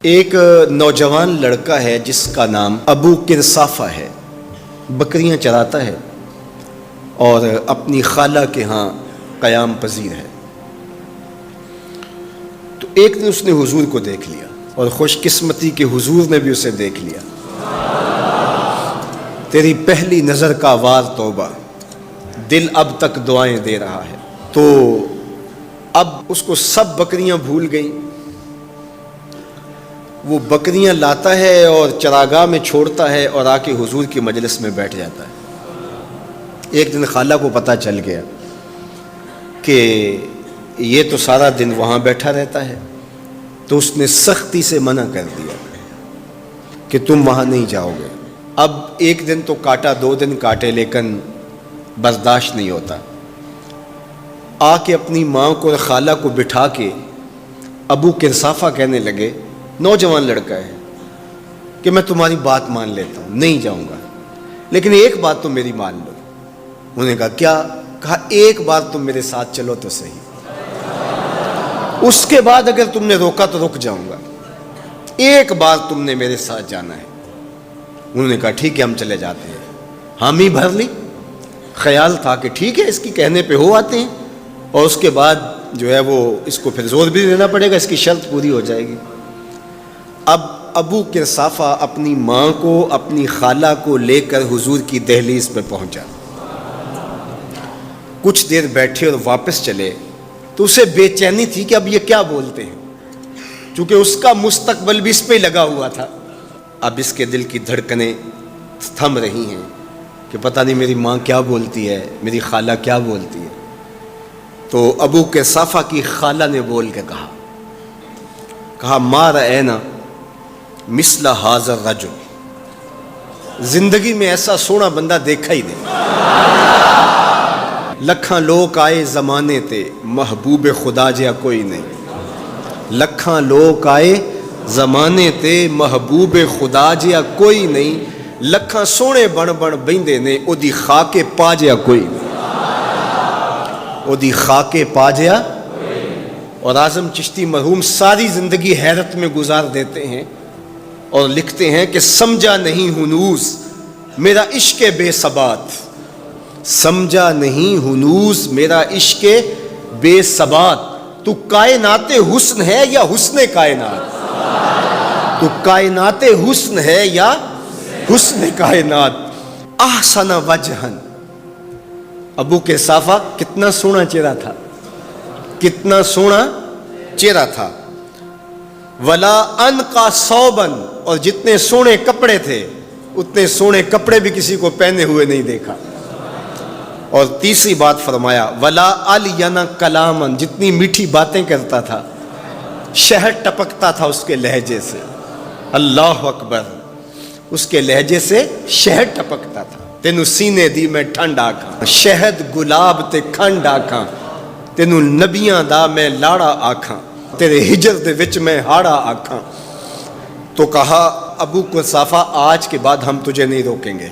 ایک نوجوان لڑکا ہے جس کا نام ابو کرصافہ ہے، بکریاں چراتا ہے اور اپنی خالہ کے ہاں قیام پذیر ہے۔ تو ایک دن اس نے حضور کو دیکھ لیا اور خوش قسمتی کہ حضور نے بھی اسے دیکھ لیا۔ تیری پہلی نظر کا وار توبہ، دل اب تک دعائیں دے رہا ہے۔ تو اب اس کو سب بکریاں بھول گئیں، وہ بکریاں لاتا ہے اور چراگاہ میں چھوڑتا ہے اور آ کے حضور کی مجلس میں بیٹھ جاتا ہے۔ ایک دن خالہ کو پتہ چل گیا کہ یہ تو سارا دن وہاں بیٹھا رہتا ہے، تو اس نے سختی سے منع کر دیا کہ تم وہاں نہیں جاؤ گے۔ اب ایک دن تو کاٹا، دو دن کاٹے، لیکن برداشت نہیں ہوتا۔ آ کے اپنی ماں کو اور خالہ کو بٹھا کے ابو کرصافہ کہنے لگے، نوجوان لڑکا ہے، کہ میں تمہاری بات مان لیتا ہوں، نہیں جاؤں گا، لیکن ایک بات تم میری مان لو۔ انہوں نے کہا کیا؟ کہا ایک بار تم میرے ساتھ چلو تو صحیح، اس کے بعد اگر تم نے روکا تو رک جاؤں گا، ایک بار تم نے میرے ساتھ جانا ہے۔ انہوں نے کہا ٹھیک ہے، ہم چلے جاتے ہیں۔ حامی بھر لی، خیال تھا کہ ٹھیک ہے اس کی کہنے پہ ہو آتے ہیں، اور اس کے بعد جو ہے وہ اس کو پھر زور بھی دینا پڑے گا، اس کی شرط پوری ہو جائے گی۔ اب ابو کرصافہ اپنی ماں کو، اپنی خالہ کو لے کر حضور کی دہلیز پہ پہنچا۔ کچھ دیر بیٹھے اور واپس چلے تو اسے بے چینی تھی کہ اب یہ کیا بولتے ہیں، چونکہ اس کا مستقبل بھی اس پہ لگا ہوا تھا۔ اب اس کے دل کی دھڑکنیں تھم رہی ہیں کہ پتہ نہیں میری ماں کیا بولتی ہے، میری خالہ کیا بولتی ہے۔ تو ابو کرصافہ کی خالہ نے بول کے کہا ما رأینا مثل ھذا الرجل، زندگی میں ایسا سونا بندہ دیکھا ہی نہیں۔ لکھاں لوگ آئے زمانے تے، محبوب خدا جیا کوئی نہیں۔ لکھاں لوگ آئے زمانے تے، محبوب خدا جیا کوئی نہیں۔ لکھاں سونے بن بن بہندے نے، او دی خاکے پا جیا کوئی نہیں، او دی خاکے پا جیا۔ اور اعظم چشتی مرحوم ساری زندگی حیرت میں گزار دیتے ہیں اور لکھتے ہیں کہ سمجھا نہیں ہنوز میرا عشق بے ثبات، سمجھا نہیں ہنوز میرا عشق بے ثبات۔ تو کائنات حسن ہے یا حسن کائنات؟ تو کائنات حسن ہے یا حسن کائنات؟ احسن وجہن، ابو کرصافہ کتنا سونا چہرہ تھا، کتنا سونا چہرہ تھا۔ ولا انقا ثوبن، اور جتنے سونے کپڑے تھے اتنے سونے کپڑے بھی کسی کو پہنے ہوئے نہیں دیکھا۔ اور تیسری بات فرمایا ولا الین کلامن، جتنی میٹھی باتیں کرتا تھا، شہد ٹپکتا تھا اس کے لہجے سے۔ اللہ اکبر، اس کے لہجے سے شہد ٹپکتا تھا۔ تینو سینے دی میں ٹھنڈ آکھاں، شہد گلاب تے کھنڈ آکھاں، تینو نبیاں دا میں لاڑا آکھاں، تیرے ہجر دے وچ میں ہاڑا آکھاں۔ تو کہا ابو کرصافہ آج کے بعد ہم تجھے نہیں روکیں گے،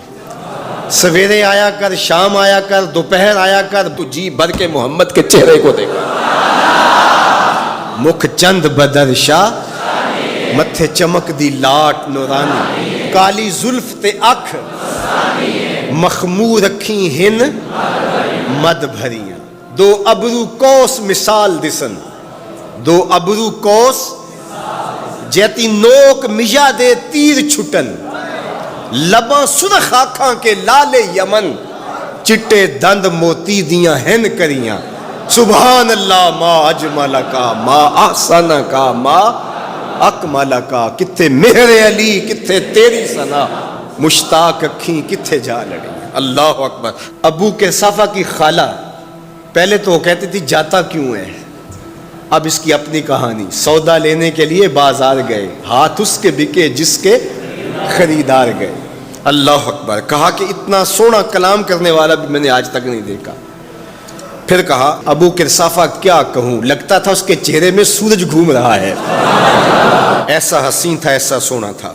سویرے آیا کر، شام آیا کر، دوپہر آیا کر، تو جی بھر کے محمد کے چہرے کو دیکھا۔ مکھ چند بدر شاہ، متھے چمک دی لاٹ نورانی، کالی زلف تے اکھ مخمور رکھیں ہن مد بھریاں، دو ابرو کوس مثال دسن، دو ابرو کوس جیتی نوک مجا دے تیر چھٹن، لباں سرخ آنکھاں کے لال یمن، چٹے دند موتی دیاں ہن کریاں۔ سبحان اللہ ما اجمل کا، ما احسن کا، ما اکمل کا۔ کتھے مہر علی، کتھے تیری ثنا، مشتاق اکھیں کتھے جا لڑی۔ اللہ اکبر۔ ابو کرصافہ کی خالہ پہلے تو وہ کہتی تھی جاتا کیوں ہے، اب اس کی اپنی کہانی۔ سودا لینے کے لیے بازار گئے، ہاتھ اس کے بکے جس کے خریدار گئے۔ اللہ اکبر۔ کہا کہ اتنا سونا کلام کرنے والا بھی میں نے آج تک نہیں دیکھا۔ پھر کہا ابو کرصافہ کیا کہوں، لگتا تھا اس کے چہرے میں سورج گھوم رہا ہے، ایسا حسین تھا، ایسا سونا تھا۔